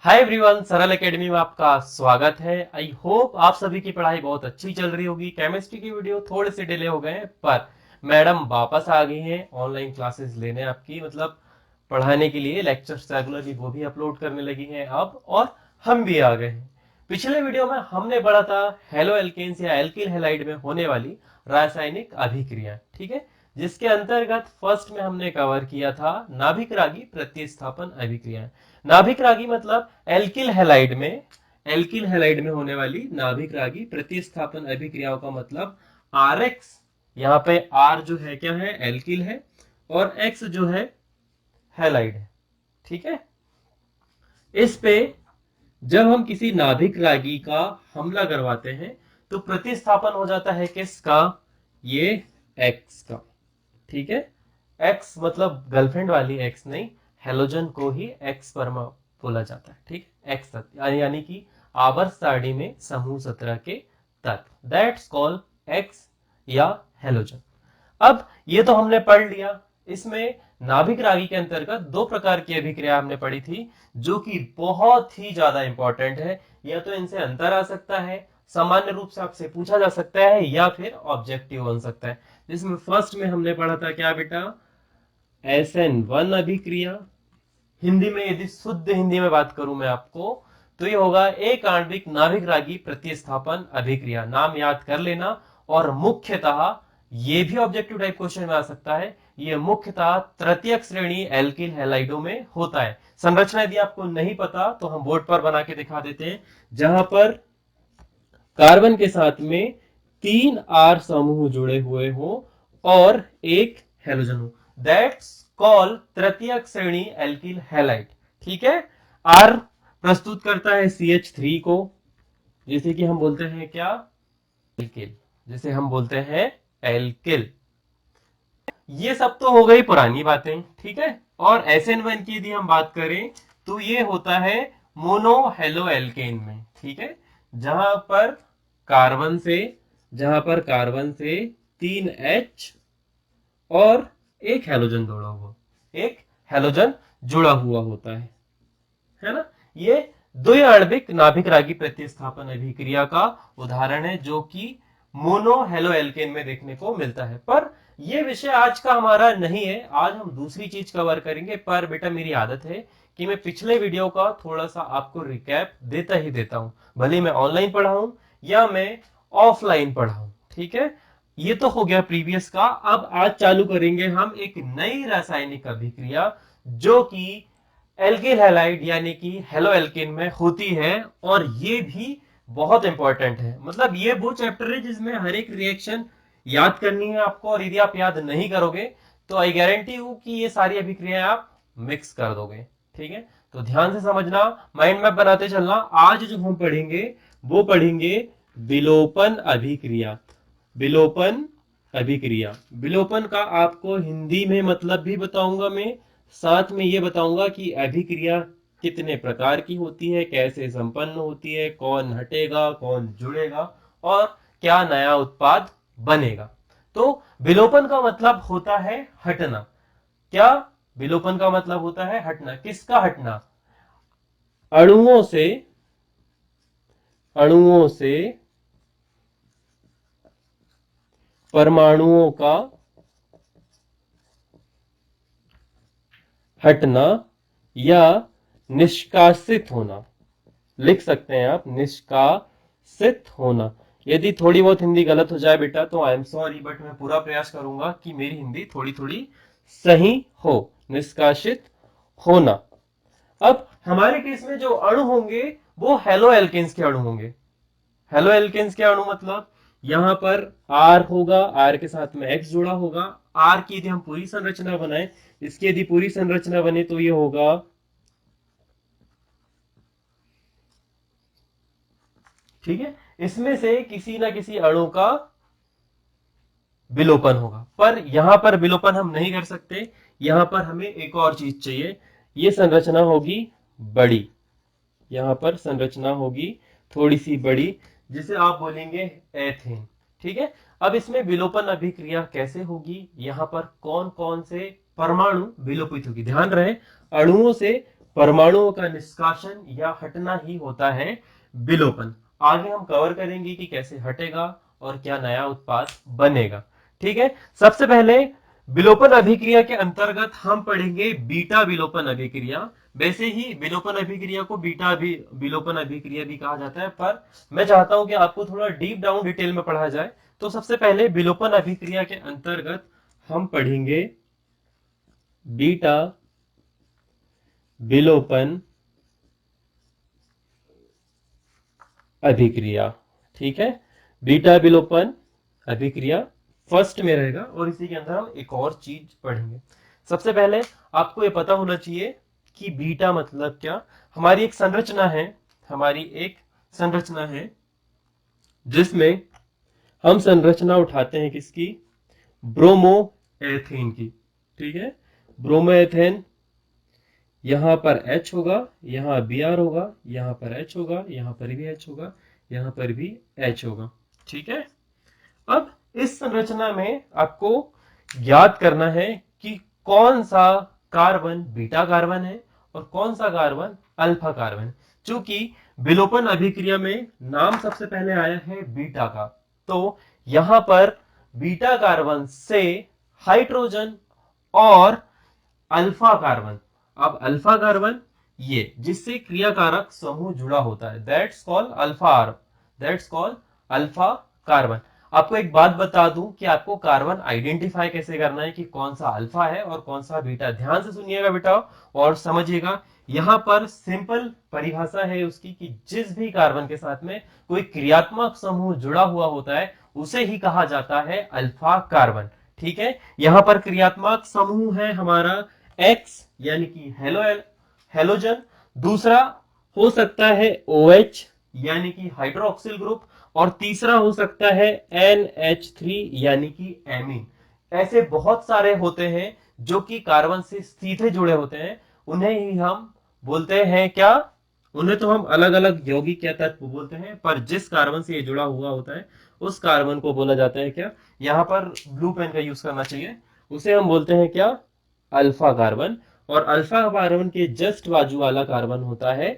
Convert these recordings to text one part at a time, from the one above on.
Hi everyone, सरल academy में आपका स्वागत है। आई होप आप सभी की पढ़ाई बहुत अच्छी चल रही होगी। केमिस्ट्री की वीडियो थोड़े से डिले हो गए हैं, पर मैडम वापस आ गई हैं ऑनलाइन क्लासेस लेने आपकी, मतलब पढ़ाने के लिए लेक्चर्स रेगुलरली वो भी अपलोड करने लगी हैं अब, और हम भी आ गए हैं। पिछले वीडियो में हमने पढ़ा था हेलो एल्केन्स या एल्किल हैलाइड में होने वाली रासायनिक अभिक्रिया, ठीक है, जिसके अंतर्गत फर्स्ट में हमने कवर किया था नाभिक रागी प्रतिस्थापन अभिक्रिया। नाभिक रागी मतलब एल्किल हैलाइड में होने वाली नाभिक रागी प्रतिस्थापन अभिक्रियाओं का मतलब आर एक्स, यहाँ पे आर जो है क्या है, एल्किल है, और एक्स जो है हैलाइड है, ठीक है। इस पे जब हम किसी नाभिक रागी का हमला करवाते हैं तो प्रतिस्थापन हो जाता है किसका, ये एक्स का, ठीक है। एक्स मतलब गर्लफ्रेंड वाली एक्स नहीं, हेलोजन को ही एक्स परमा बोला जाता है, ठीक है। एक्स तत्व यानी कि आवर्त सारणी में समूह 17 के तत्व, दैट्स कॉल्ड एक्स या हेलोजन। अब ये तो हमने पढ़ लिया। इसमें नाभिक रागी के अंतर्गत दो प्रकार की अभिक्रिया हमने पढ़ी थी जो कि बहुत ही ज्यादा इंपॉर्टेंट है। या तो इनसे अंतर आ सकता है, सामान्य रूप से आपसे पूछा जा सकता है, या फिर ऑब्जेक्टिव बन सकता है। जिसमें फर्स्ट में हमने पढ़ा था क्या बेटा, SN1 अभिक्रिया। हिंदी में यदि शुद्ध हिंदी में बात करूं मैं आपको, तो ये होगा एक आणविक नाभिक रागी प्रतिस्थापन अभिक्रिया। नाम याद कर लेना। और मुख्यतः ये भी ऑब्जेक्टिव टाइप क्वेश्चन में आ सकता है, ये मुख्यतः तृतीयक श्रेणी एल्किल हैलाइडों में होता है। संरचना यदि आपको नहीं पता तो हम बोर्ड पर बना के दिखा देते हैं, जहां पर कार्बन के साथ में 3 आर समूह जुड़े हुए हो और एक हेलोजन हो, दैट्स कॉल तृतीयक श्रेणी एल्किल हैलाइड, ठीक है। आर प्रस्तुत करता है CH3 को, जिसे कि हम बोलते हैं क्या, एल्किल, जिसे हम बोलते हैं एल्किल। ये सब तो हो गई पुरानी बातें, ठीक है। और SN1 की यदि हम बात करें तो ये होता है मोनो हेलो एल्केन में, ठीक है, जहां पर कार्बन से जहां पर कार्बन से 3H और एक हेलोजन जुड़ा हुआ होता है ना। ये द्विआण्विक नाभिक रागी प्रतिस्थापन अभिक्रिया का उदाहरण है जो कि मोनो हेलो एल्केन में देखने को मिलता है। पर यह विषय आज का हमारा नहीं है, आज हम दूसरी चीज कवर करेंगे। पर बेटा मेरी आदत है कि मैं पिछले वीडियो का थोड़ा सा आपको रिकैप देता ही देता हूं, भले मैं ऑनलाइन पढ़ाऊं या मैं ऑफलाइन पढ़ाऊं, ठीक है। ये तो हो गया प्रीवियस का। अब आज चालू करेंगे हम एक नई रासायनिक अभिक्रिया जो कि एल्किल हैलाइड यानी कि हेलो एल्किन में होती है। और ये भी बहुत इंपॉर्टेंट है, मतलब ये वो चैप्टर है जिसमें हर एक रिएक्शन याद करनी है आपको, और यदि आप याद नहीं करोगे तो आई गारंटी हूं कि ये सारी अभिक्रियाएं आप मिक्स कर दोगे, ठीक है। तो ध्यान से समझना, माइंड मैप बनाते चलना। आज जो हम पढ़ेंगे वो पढ़ेंगे विलोपन अभिक्रिया। विलोपन अभिक्रिया, विलोपन का आपको हिंदी में मतलब भी बताऊंगा मैं, साथ में ये बताऊंगा कि अभिक्रिया कितने प्रकार की होती है, कैसे संपन्न होती है, कौन हटेगा कौन जुड़ेगा, और क्या नया उत्पाद बनेगा। तो विलोपन का मतलब होता है हटना। क्या विलोपन का मतलब होता है हटना? किसका हटना? अणुओं से अणुओं से परमाणुओं का हटना या निष्कासित होना। लिख सकते हैं आप, निष्कासित होना। यदि थोड़ी बहुत हिंदी गलत हो जाए बेटा तो आई एम सॉरी, बट मैं पूरा प्रयास करूंगा कि मेरी हिंदी थोड़ी थोड़ी सही हो। निष्कासित होना। अब हमारे केस में जो अणु होंगे वो हेलो एल्केन्स के अणु होंगे। हेलो एल्केन्स के अणु मतलब यहां पर आर होगा, आर के साथ में एक्स जुड़ा होगा। आर की यदि हम पूरी संरचना बनाए, इसकी यदि पूरी संरचना बने तो ये होगा, ठीक है। इसमें से किसी ना किसी अणु का विलोपन होगा, पर यहां पर विलोपन हम नहीं कर सकते। यहां पर हमें एक और चीज चाहिए, ये संरचना होगी बड़ी, यहां पर संरचना होगी थोड़ी सी बड़ी, जिसे आप बोलेंगे एथेन, ठीक है। अब इसमें विलोपन अभिक्रिया कैसे होगी, यहां पर कौन कौन से परमाणु विलोपित होगी? ध्यान रहे, अणुओं से परमाणुओं का निष्कासन या हटना ही होता है विलोपन। आगे हम कवर करेंगे कि कैसे हटेगा और क्या नया उत्पाद बनेगा। ठीक है, सबसे पहले विलोपन अभिक्रिया के अंतर्गत हम पढ़ेंगे बीटा विलोपन अभिक्रिया। वैसे ही विलोपन अभिक्रिया को बीटा भी विलोपन अभिक्रिया भी कहा जाता है, पर मैं चाहता हूं कि आपको थोड़ा डीप डाउन डिटेल में पढ़ा जाए। तो सबसे पहले विलोपन अभिक्रिया के अंतर्गत हम पढ़ेंगे बीटा विलोपन अभिक्रिया। ठीक है, बीटा विलोपन अभिक्रिया फर्स्ट में रहेगा और इसी के अंदर हम एक और चीज पढ़ेंगे। सबसे पहले आपको ये पता होना चाहिए कि बीटा मतलब क्या। हमारी एक संरचना है, हमारी एक संरचना है जिसमें हम संरचना उठाते हैं किसकी, ब्रोमो एथेन की। ठीक है, ब्रोमो एथेन, यहां पर H होगा, यहां Br होगा, यहां पर H होगा, यहां पर भी H होगा, यहां पर भी H होगा। ठीक है, अब इस संरचना में आपको याद करना है कि कौन सा कार्बन बीटा कार्बन है और कौन सा कार्बन अल्फा कार्बन है। चूंकि विलोपन अभिक्रिया में नाम सबसे पहले आया है बीटा का, तो यहां पर बीटा कार्बन से हाइड्रोजन और अल्फा कार्बन, अब अल्फा कार्बन ये जिससे क्रियाकारक समूह जुड़ा होता है, that's called alpha, that's called alpha carbon. आपको एक बात बता दूं कि आपको कार्बन आइडेंटिफाई कैसे करना है कि कौन सा अल्फा है और कौन सा बीटा। ध्यान से सुनिएगा बेटा और समझिएगा। यहां पर सिंपल परिभाषा है उसकी कि जिस भी कार्बन के साथ में कोई क्रियात्मक समूह जुड़ा हुआ होता है उसे ही कहा जाता है अल्फा कार्बन। ठीक है, यहां पर क्रियात्मक समूह है हमारा X यानी कि हेलोजन, दूसरा हो सकता है OH यानी कि हाइड्रोक्सिल ग्रुप, और तीसरा हो सकता है NH3 यानी कि एमीन। ऐसे बहुत सारे होते हैं जो कि कार्बन से सीधे जुड़े होते हैं, उन्हें ही हम बोलते हैं क्या, उन्हें तो हम अलग अलग यौगिक या तत्व बोलते हैं, पर जिस कार्बन से ये जुड़ा हुआ होता है उस कार्बन को बोला जाता है क्या, यहां पर ब्लू पेन का यूज करना चाहिए, उसे हम बोलते हैं क्या, अल्फा कार्बन। और अल्फा कार्बन के जस्ट बाजू वाला कार्बन होता है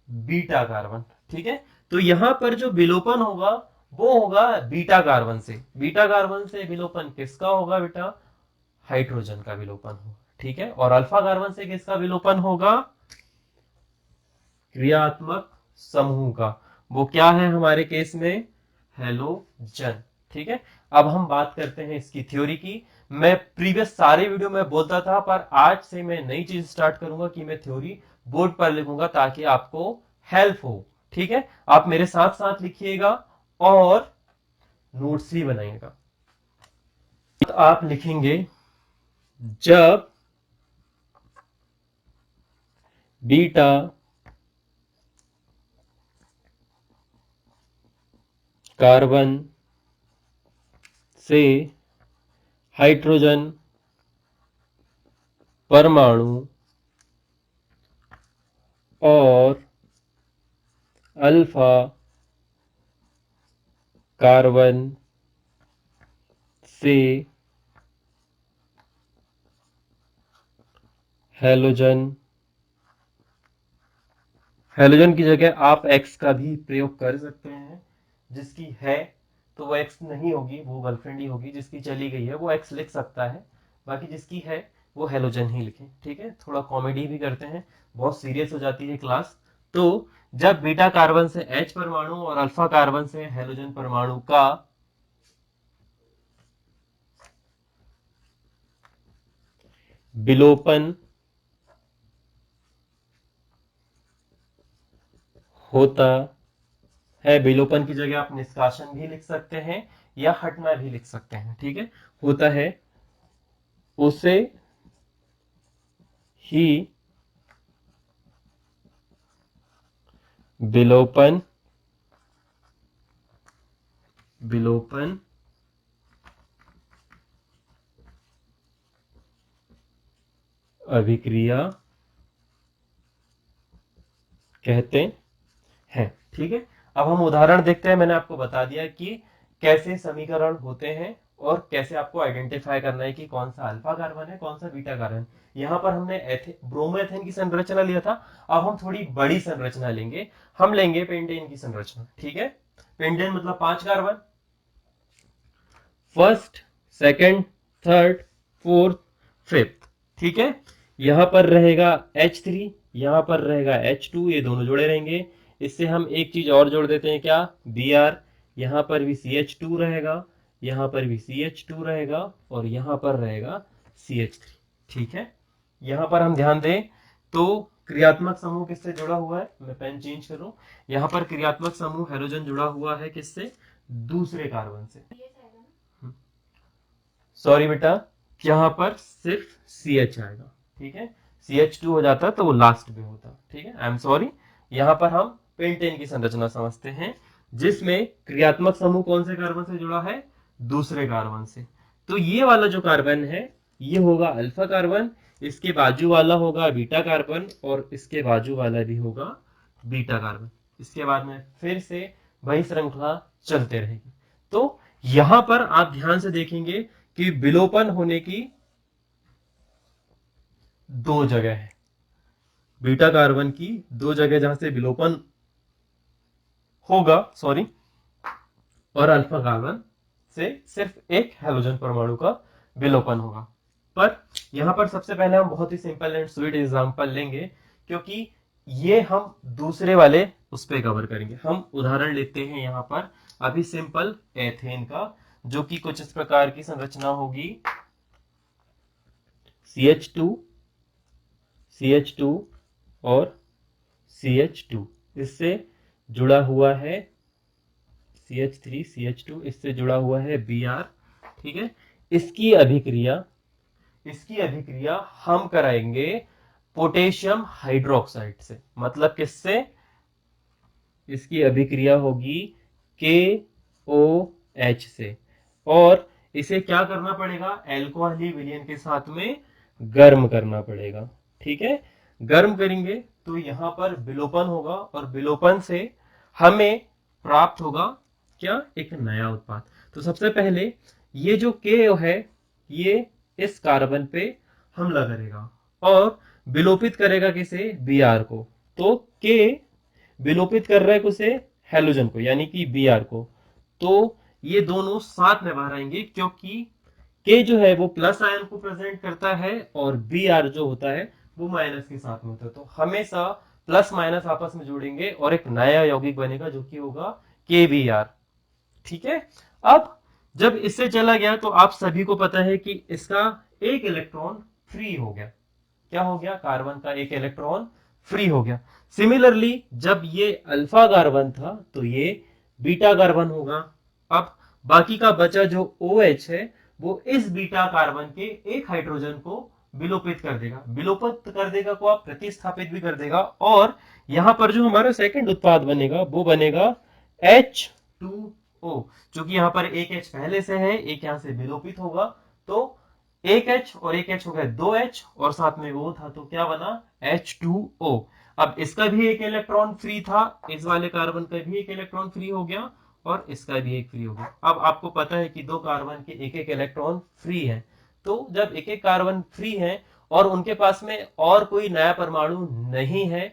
बीटा कार्बन। ठीक है, तो यहां पर जो विलोपन होगा वो होगा बीटा कार्बन से। बीटा कार्बन से विलोपन किसका होगा बेटा, हाइड्रोजन का विलोपन होगा। ठीक है, और अल्फा कार्बन से किसका विलोपन होगा, क्रियात्मक समूह का। वो क्या है हमारे केस में, हेलोजन। ठीक है, अब हम बात करते हैं इसकी थ्योरी की। मैं प्रीवियस सारे वीडियो में बोलता था, पर आज से मैं नई चीज स्टार्ट करूंगा कि मैं थ्योरी बोर्ड पर लिखूंगा ताकि आपको हेल्प हो। ठीक है, आप मेरे साथ साथ लिखिएगा और नोट्स भी बनाइएगा। तो आप लिखेंगे जब बीटा कार्बन से हाइड्रोजन परमाणु और अल्फा कार्बन से हेलोजन, हेलोजन की जगह आप एक्स का भी प्रयोग कर सकते हैं। जिसकी है तो वो एक्स नहीं होगी, वो गर्लफ्रेंड ही होगी। जिसकी चली गई है वो एक्स लिख सकता है, बाकी जिसकी है वो हेलोजन ही लिखे। ठीक है, थोड़ा कॉमेडी भी करते हैं, बहुत सीरियस हो जाती है क्लास। तो जब बीटा कार्बन से H परमाणु और अल्फा कार्बन से हेलोजन परमाणु का विलोपन होता है, विलोपन की जगह आप निष्कासन भी लिख सकते हैं या हटना भी लिख सकते हैं। ठीक है, होता है, उसे ही विलोपन विलोपन अभिक्रिया कहते हैं। ठीक है, अब हम उदाहरण देखते हैं। मैंने आपको बता दिया कि कैसे समीकरण होते हैं और कैसे आपको आइडेंटिफाई करना है कि कौन सा अल्फा कार्बन है, कौन सा बीटा कार्बन। यहाँ पर हमने ब्रोमोएथेन की संरचना लिया था, अब हम थोड़ी बड़ी संरचना लेंगे, हम लेंगे पेंटेन की संरचना। ठीक है, पेंटेन मतलब 5 carbon, first, second, third, fourth, fifth. ठीक है, यहां पर रहेगा H3, यहां पर रहेगा H2, ये दोनों जुड़े रहेंगे। इससे हम एक चीज और जोड़ देते हैं, क्या, Br। यहां पर भी CH2 रहेगा, यहां पर भी CH2 रहेगा, और यहां पर रहेगा CH3। ठीक है, यहां पर हम ध्यान दें तो क्रियात्मक समूह किससे जुड़ा हुआ है, मैं पेन चेंज करूं, यहां पर क्रियात्मक समूह हेलोजन जुड़ा हुआ है किससे, दूसरे कार्बन से। सॉरी बेटा, यहाँ पर सिर्फ CH आएगा। ठीक है, CH2 हो जाता तो वो लास्ट में होता। ठीक है, आई एम सॉरी। यहाँ पर हम पेंटेन की संरचना समझते हैं, जिसमें क्रियात्मक समूह कौन से कार्बन से जुड़ा है, दूसरे कार्बन से। तो ये वाला जो कार्बन है ये होगा अल्फा कार्बन, इसके बाजू वाला होगा बीटा कार्बन, और इसके बाजू वाला भी होगा बीटा कार्बन। इसके बाद में फिर से वही श्रृंखला चलते रहेगी। तो यहां पर आप ध्यान से देखेंगे कि विलोपन होने की 2 जगह है, बीटा कार्बन की 2 जगह जहां से विलोपन होगा, सॉरी, और अल्फा कार्बन से सिर्फ एक हेलोजन परमाणु का विलोपन होगा। पर यहां पर सबसे पहले हम बहुत ही सिंपल एंड स्वीट एग्जांपल लेंगे, क्योंकि ये हम दूसरे वाले उस पे कवर करेंगे। हम उदाहरण लेते हैं यहां पर अभी सिंपल एथेन का, जो कि कुछ इस प्रकार की संरचना होगी, CH2, CH2 और CH2, इससे जुड़ा हुआ है CH3, CH2, इससे जुड़ा हुआ है Br। ठीक है, इसकी अभिक्रिया हम कराएंगे पोटेशियम हाइड्रोक्साइड से, मतलब किससे, इसकी अभिक्रिया होगी KOH से, और इसे क्या करना पड़ेगा, अल्कोहली विलयन के साथ में गर्म करना पड़ेगा। ठीक है, गर्म करेंगे तो यहां पर विलोपन होगा, और विलोपन से हमें प्राप्त होगा क्या, एक नया उत्पाद। तो सबसे पहले ये जो K है ये इस कार्बन पे हमला करेगा और विलोपित करेगा किसे, Br को। तो K विलोपित कर रहा है किसे, हेलोजन को, यानी कि Br को। तो ये दोनों साथ में बाहर आएंगे, क्योंकि K जो है वो प्लस आयन को प्रेजेंट करता है, और Br जो होता है वो माइनस के साथ में होता है। तो हमेशा प्लस माइनस आपस में जोड़ेंगे और एक नया यौगिक बनेगा, जो कि होगा KBr। ठीक है, अब जब इससे चला गया तो आप सभी को पता है कि इसका एक इलेक्ट्रॉन फ्री हो गया। क्या हो गया, कार्बन का एक इलेक्ट्रॉन फ्री हो गया। सिमिलरली जब ये अल्फा कार्बन था तो ये बीटा कार्बन होगा। अब बाकी का बचा जो OH है वो इस बीटा कार्बन के एक हाइड्रोजन को विलोपित कर देगा। विलोपित कर देगा को आप प्रतिस्थापित भी कर देगा, और यहां पर जो हमारा सेकंड उत्पाद बनेगा वो बनेगा H2O, जो कि यहां पर एक H पहले से है, एक यहां से विलोपित होगा, तो एक H और एक H हो गए 2H, और साथ में वो था तो क्या बना, H2O। अब इसका भी एक इलेक्ट्रॉन फ्री था, इस वाले कार्बन का भी एक इलेक्ट्रॉन फ्री हो गया, और इसका भी एक फ्री हो गया। अब आपको पता है कि दो कार्बन के एक एक इलेक्ट्रॉन फ्री है, तो जब एक एक कार्बन फ्री है और उनके पास में और कोई नया परमाणु नहीं है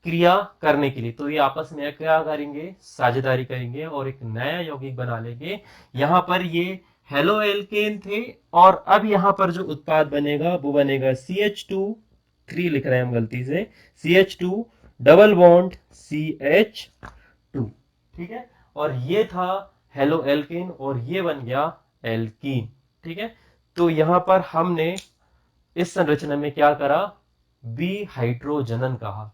क्रिया करने के लिए, तो ये आपस में क्या करेंगे, साझेदारी करेंगे और एक नया यौगिक बना लेंगे। यहां पर ये हेलो एल्केन थे, और अब यहां पर जो उत्पाद बनेगा वो बनेगा CH2, 3 लिख रहे हैं हम गलती से, CH2 डबल बॉन्ड CH2। ठीक है, और ये था हेलो एल्केन, और ये बन गया एल्कीन। ठीक है, तो यहां पर हमने इस संरचना में क्या करा, बी हाइड्रोजनन कहा।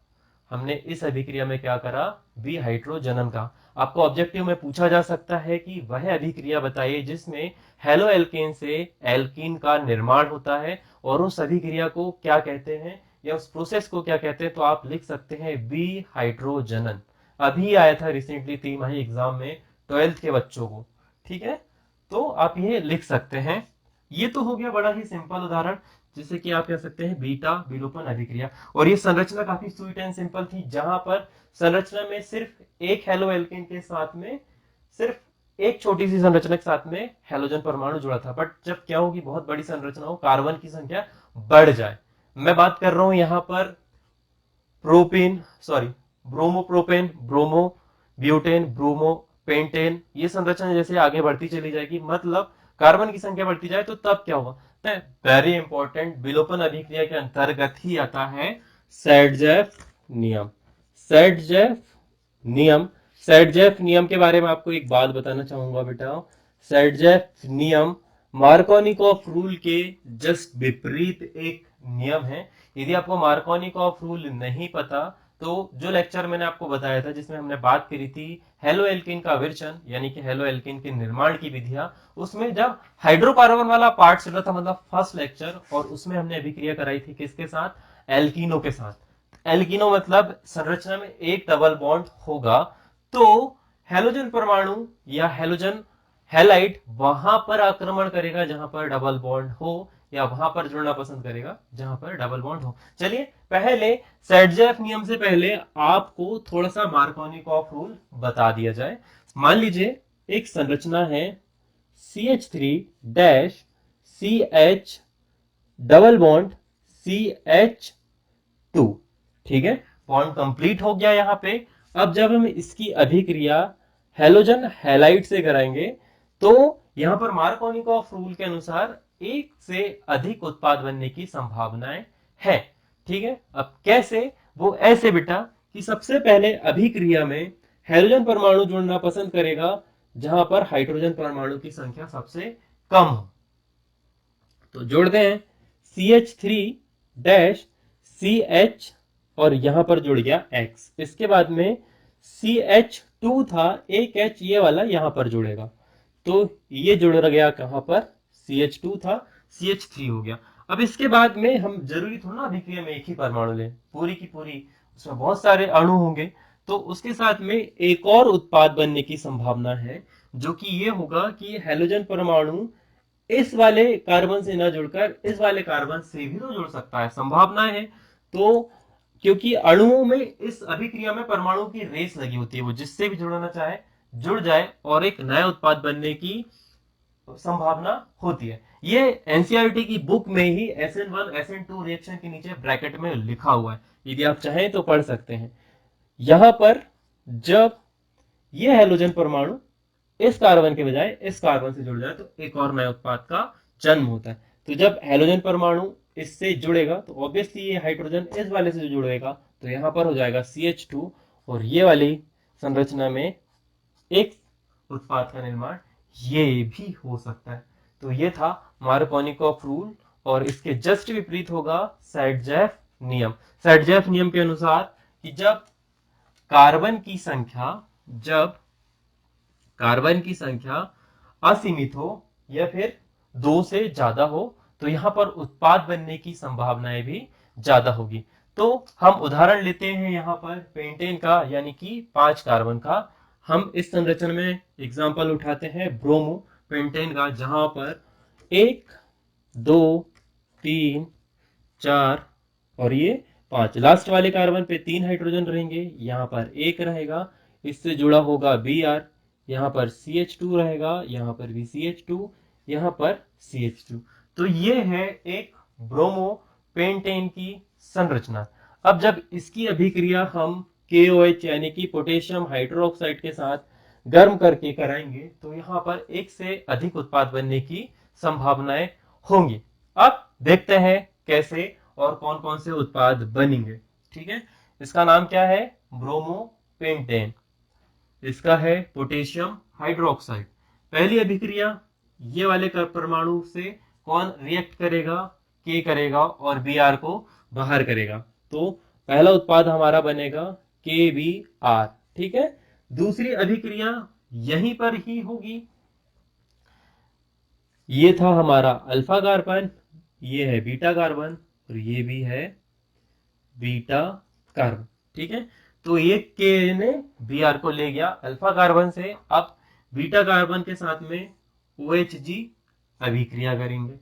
हमने इस अभिक्रिया में क्या करा, बी हाइड्रोजनन कहा। आपको ऑब्जेक्टिव में पूछा जा सकता है कि वह अभिक्रिया बताइए जिसमें हेलो एल्केन से एल्कीन का निर्माण होता है, और उस अभिक्रिया को क्या कहते हैं, या उस प्रोसेस को क्या कहते हैं। तो आप लिख सकते हैं बी हाइड्रोजनन। अभी आया था रिसेंटली तिमाही एग्जाम में 12th के बच्चों को। ठीक है, तो आप ये लिख सकते हैं। ये तो हो गया बड़ा ही सिंपल उदाहरण, जिसे कि आप कह सकते हैं बीटा विलोपन अभिक्रिया। और ये संरचना काफी स्वीट एंड सिंपल थी, जहां पर संरचना में सिर्फ एक हेलो एल्केन के साथ में सिर्फ एक छोटी सी संरचना के साथ में हेलोजन परमाणु जुड़ा था, बट जब क्या होगी, बहुत बड़ी संरचना हो, कार्बन की संख्या बढ़ जाए। मैं बात कर रहा हूं यहां पर propane, sorry, bromopropane, bromo butane, bromo pentane, ये संरचना जैसे आगे बढ़ती चली जाएगी, मतलब कार्बन की संख्या बढ़ती जाए, तो तब क्या होगा, वेरी इंपॉर्टेंट, विलोपन अभिक्रिया के अंतर्गत ही आता है सैडजेफ नियम। सैडजेफ नियम, सैडजेफ नियम के बारे में आपको एक बात बताना चाहूंगा बेटा। सैडजेफ नियम मार्कोनिकॉफ रूल के जस्ट विपरीत एक नियम है। यदि आपको मार्कोनिकॉफ रूल नहीं पता, तो जो लेक्चर मैंने आपको बताया था जिसमें हमने बात करी थी हेलो एल्किन का विरचन, यानी कि हेलो एल्किन के निर्माण की विधियां, उसमें जब हाइड्रोकार्बन वाला पार्ट चल रहा था, मतलब फर्स्ट लेक्चर, और उसमें हमने अभिक्रिया कराई थी किसके साथ, एल्किनो के साथ। एल्किनो मतलब संरचना में एक डबल बॉन्ड होगा, तो हेलोजन परमाणु या हेलोजन हैलाइड वहां पर आक्रमण करेगा जहां पर डबल बॉन्ड हो, या वहां पर जुड़ना पसंद करेगा जहां पर डबल बॉन्ड हो। चलिए पहले सैडजेफ नियम से पहले आपको थोड़ा सा मार्कोनिकॉफ रूल बता दिया जाए। मान लीजिए एक संरचना है CH3 dash CH double bond CH2, ठीक है, बॉन्ड कंप्लीट हो गया यहां पे। अब जब हम इसकी अभिक्रिया हेलोजन हैलाइड से कराएंगे, तो यहां पर मार्कोनिकॉफ रूल के अनुसार एक से अधिक उत्पाद बनने की संभावनाएं है। ठीक है, अब कैसे, वो ऐसे बेटा कि सबसे पहले अभिक्रिया में हेलोजन परमाणु जुड़ना पसंद करेगा जहां पर हाइड्रोजन परमाणु की संख्या सबसे कम हो। तो जोड़ते हैं CH3 डैश CH, और यहां पर जुड़ गया X। इसके बाद में CH2 था, एक H ये वाला यहां पर जुड़ेगा, तो ये जुड़ गया कहां पर, CH2 था, CH3 हो गया। अब इसके बाद में हम जरूरी थोड़ा ना अभिक्रिया में एक ही परमाणु लें, पूरी की पूरी उसमें बहुत सारे अणु होंगे, तो उसके साथ में एक और उत्पाद बनने की संभावना है, जो कि ये होगा कि हेलोजन परमाणु इस वाले कार्बन से ना जुड़कर इस वाले कार्बन से भी तो जुड़ सकता है, संभावनाएं है। तो क्योंकि अणुओं में इस अभिक्रिया में परमाणु की रेस लगी होती है, वो जिससे भी जुड़ना चाहे जुड़ जाए और एक नया उत्पाद बनने की संभावना होती है। ये एनसीईआरटी की बुक में ही SN1 SN2 रिएक्शन के नीचे ब्रैकेट में लिखा हुआ है, यदि आप चाहें तो पढ़ सकते हैं। यहां पर जब ये हेलोजन परमाणु इस कार्बन के बजाय इस कार्बन से जुड़ जाए, तो एक और नए उत्पाद का जन्म होता है। तो जब हेलोजन परमाणु इससे जुड़ेगा, तो ऑब्वियसली ये हाइड्रोजन इस वाले से जुड़ेगा, तो यहां पर हो जाएगा CH2, और ये वाली संरचना में एक उत्पाद का निर्माण ये भी हो सकता है। तो ये था मार्कोनिकॉफ रूल, और इसके जस्ट विपरीत होगा सैडजेफ नियम। सैडजेफ नियम के अनुसार कि कार्बन की संख्या जब कार्बन की संख्या असीमित हो या फिर 2 से ज्यादा हो, तो यहां पर उत्पाद बनने की संभावनाएं भी ज्यादा होगी। तो हम उदाहरण लेते हैं यहां पर पेंटेन का, यानी कि 5 कार्बन का। हम इस संरचना में एग्जांपल उठाते हैं ब्रोमो पेंटेन का, जहां पर 1 2 3 4 और ये 5, लास्ट वाले कार्बन पे 3 हाइड्रोजन रहेंगे, यहां पर 1 रहेगा, इससे जुड़ा होगा Br, यहां पर CH2 रहेगा, यहां पर भी CH2, यहां पर CH2। तो ये है एक ब्रोमो पेंटेन की संरचना। अब जब इसकी अभिक्रिया हम KOH यानी कि पोटेशियम हाइड्रोक्साइड के साथ गर्म करके कराएंगे, तो यहां पर एक से अधिक उत्पाद बनने की संभावनाएं होंगी। अब देखते हैं कैसे और कौन कौन से उत्पाद बनेंगे। ठीक है, इसका नाम क्या है, ब्रोमो पेंटेन, इसका है पोटेशियम हाइड्रोक्साइड। पहली अभिक्रिया ये वाले परमाणु से कौन रिएक्ट करेगा, के करेगा और Br को बाहर करेगा, तो पहला उत्पाद हमारा बनेगा KBr। ठीक है, दूसरी अभिक्रिया यहीं पर ही होगी, ये था हमारा अल्फा कार्बन, ये है बीटा कार्बन, और ये भी है बीटा कार्बन। ठीक है, तो ये के ने Br को ले गया अल्फा कार्बन से। अब बीटा कार्बन के साथ में OHG अभिक्रिया करेंगे,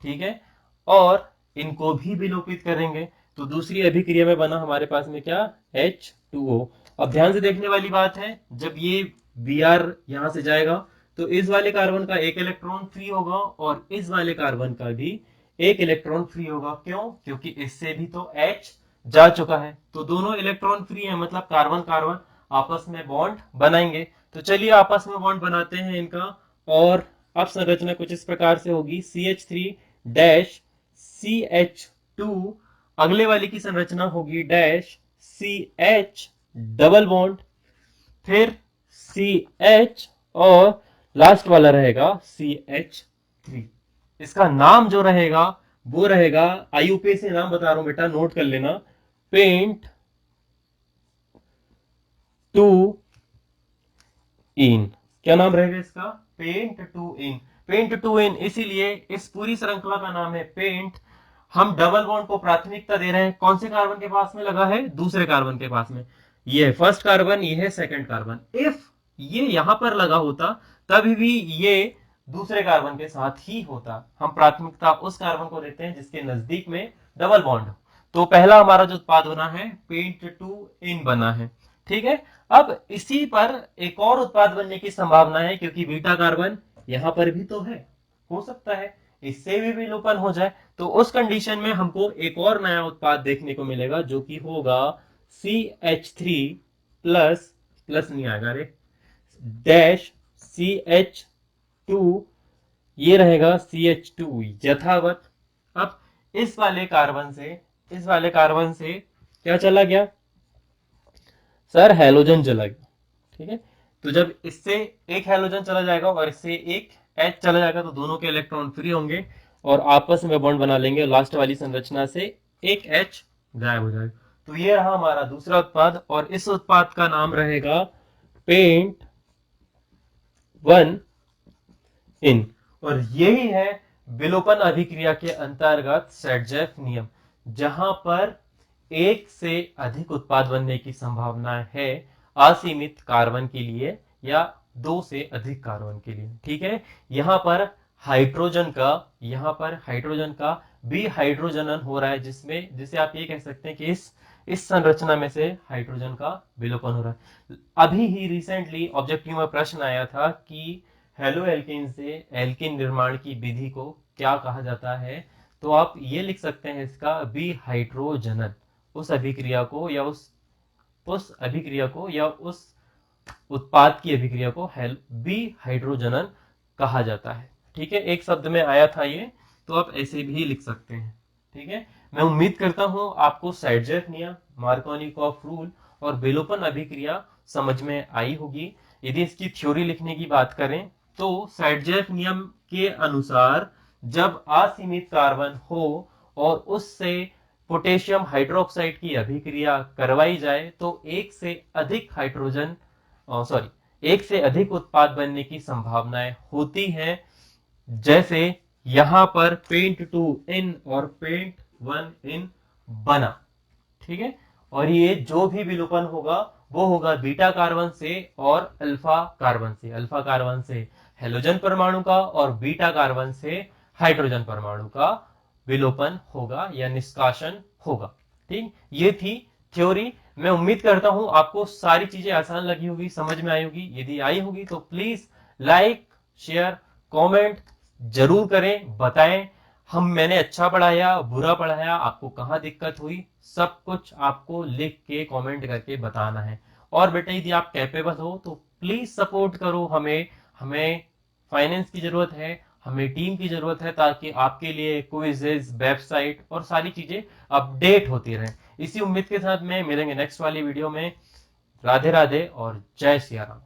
ठीक है, और इनको भी विलोपित करेंगे। तो दूसरी अभिक्रिया में बना हमारे पास में क्या, H2O। अब ध्यान से देखने वाली बात है, जब ये Br यहां से जाएगा तो इस वाले कार्बन का एक इलेक्ट्रॉन फ्री होगा और इस वाले कार्बन का भी एक इलेक्ट्रॉन फ्री होगा। क्यों? क्योंकि इससे भी तो H जा चुका है, तो दोनों इलेक्ट्रॉन फ्री है, मतलब कार्बन कार्बन आपस में बॉन्ड बनाएंगे। तो चलिए आपस में बॉन्ड बनाते हैं इनका, और अब संरचना कुछ इस प्रकार से होगी, CH3 डैश CH2, अगले वाले की संरचना होगी डैश CH डबल बॉन्ड, फिर CH, और लास्ट वाला रहेगा CH3। इसका नाम जो रहेगा वो रहेगा, IUPAC से नाम बता रहा हूं बेटा, नोट कर लेना, पेंट टू इन। क्या नाम रहेगा इसका? Paint two in. Paint two in इसीलिए इस पूरी श्रृंखला का नाम है पेंट। हम डबल बॉन्ड को प्राथमिकता दे रहे हैं, कौन से कार्बन के पास में लगा है? दूसरे कार्बन के पास में। ये है फर्स्ट कार्बन, ये है सेकंड कार्बन। इफ ये यहां पर लगा होता तभी भी ये दूसरे कार्बन के साथ ही होता। हम प्राथमिकता उस कार्बन को देते हैं जिसके नजदीक में डबल बॉन्ड हो। तो पहला हमारा जो उत्पाद बना है पेंट टू इन बना है। ठीक है, अब इसी पर एक और उत्पाद बनने की संभावना है, क्योंकि बीटा कार्बन यहां पर भी तो है, हो सकता है इससे भी विलोपन हो जाए। तो उस कंडीशन में हमको एक और नया उत्पाद देखने को मिलेगा जो कि होगा CH3 प्लस, प्लस नहीं आएगा रे, डैश CH2, ये रहेगा CH2 यथावत। अब इस वाले कार्बन से क्या चला गया सर? हैलोजन चला गया। ठीक है, तो जब इससे एक हैलोजन चला जाएगा और इससे एक H चला जाएगा तो दोनों के इलेक्ट्रॉन फ्री होंगे और आपस में बॉन्ड बना लेंगे। लास्ट वाली संरचना से एक H गायब हो जाएगा। तो ये रहा हमारा दूसरा उत्पाद, और इस उत्पाद का नाम रहेगा पेंट वन इन। और यही है विलोपन अभिक्रिया के अंतर्गत सेटजेफ नियम, जहां पर एक से अधिक उत्पाद बनने की संभावना है असीमित कार्बन के लिए या दो से अधिक कार्बन के लिए। ठीक है, यहां पर हाइड्रोजन का भी हाइड्रोजनन हो रहा है, जिसे आप ये कह सकते हैं कि इस संरचना में से हाइड्रोजन का विलोपन हो रहा है। अभी ही रिसेंटली ऑब्जेक्टिव में प्रश्न आया था कि हेलो एल्केन से एल्केन निर्माण की विधि को क्या कहा जाता है, तो आप ये लिख सकते हैं इसका बी हाइड्रोजनन। उस अभिक्रिया को या उस उत्पाद की अभिक्रिया को बी हाइड्रोजनन कहा जाता है। ठीक है, एक शब्द में आया था ये, तो आप ऐसे भी लिख सकते हैं। ठीक है, मैं उम्मीद करता हूं आपको सेटजेफ नियम, मार्कोनिकॉफ रूल और विलोपन अभिक्रिया समझ में आई होगी। यदि इसकी थ्योरी लिखने की बात करें तो सेटजेफ नियम के अनुसार जब असीमित कार्बन हो और उससे पोटेशियम हाइड्रोक्साइड की अभिक्रिया करवाई जाए तो एक से अधिक उत्पाद बनने की संभावनाएं होती हैं, जैसे यहां पर पेंट टू इन और पेंट वन इन बना। ठीक है, और ये जो भी विलोपन होगा वो होगा बीटा कार्बन से और अल्फा कार्बन से हेलोजन परमाणु का और बीटा कार्बन से हाइड्रोजन परमाणु का विलोपन होगा या निष्कासन होगा। ठीक, ये थी थ्योरी। मैं उम्मीद करता हूं आपको सारी चीजें आसान लगी होगी, समझ में आई होगी। यदि आई होगी तो प्लीज लाइक, शेयर, कमेंट जरूर करें, बताएं मैंने अच्छा पढ़ाया, बुरा पढ़ाया, आपको कहां दिक्कत हुई, सब कुछ आपको लिख के कमेंट करके बताना है। और बेटा यदि आप कैपेबल हो तो प्लीज सपोर्ट करो हमें फाइनेंस की जरूरत है, हमें टीम की जरूरत है, ताकि आपके लिए क्विज़ेस, वेबसाइट और सारी चीजें अपडेट होती रहें। इसी उम्मीद के साथ में मिलेंगे नेक्स्ट वाली वीडियो में। राधे राधे और जय सिया राम।